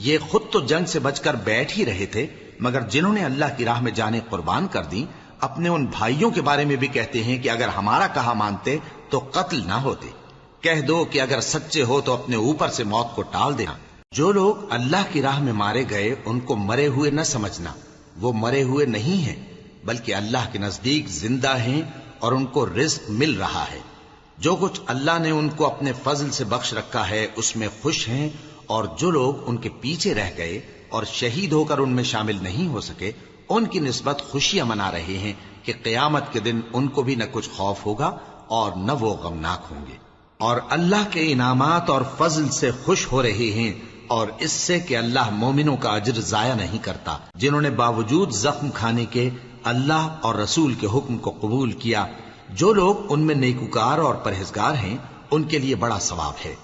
یہ خود تو جنگ سے بچ کر بیٹھ ہی رہے تھے، مگر جنہوں نے اللہ کی راہ میں جانیں قربان کر دی اپنے ان بھائیوں کے بارے میں بھی کہتے ہیں کہ اگر ہمارا کہا مانتے تو قتل نہ ہوتے۔ کہہ دو کہ اگر سچے ہو تو اپنے اوپر سے موت کو ٹال دینا۔ جو لوگ اللہ کی راہ میں مارے گئے ان کو مرے ہوئے نہ سمجھنا، وہ مرے ہوئے نہیں ہیں بلکہ اللہ کے نزدیک زندہ ہیں اور ان کو رزق مل رہا ہے۔ جو کچھ اللہ نے ان کو اپنے فضل سے بخش رکھا ہے اس میں خوش ہیں، اور جو لوگ ان کے پیچھے رہ گئے اور شہید ہو کر ان میں شامل نہیں ہو سکے ان کی نسبت خوشیاں منا رہے ہیں کہ قیامت کے دن ان کو بھی نہ کچھ خوف ہوگا اور نہ وہ غمناک ہوں گے، اور اللہ کے انعامات اور فضل سے خوش ہو رہے ہیں، اور اس سے کہ اللہ مومنوں کا اجر ضائع نہیں کرتا جنہوں نے باوجود زخم کھانے کے اللہ اور رسول کے حکم کو قبول کیا۔ جو لوگ ان میں نیکوکار اور پرہیزگار ہیں ان کے لیے بڑا ثواب ہے۔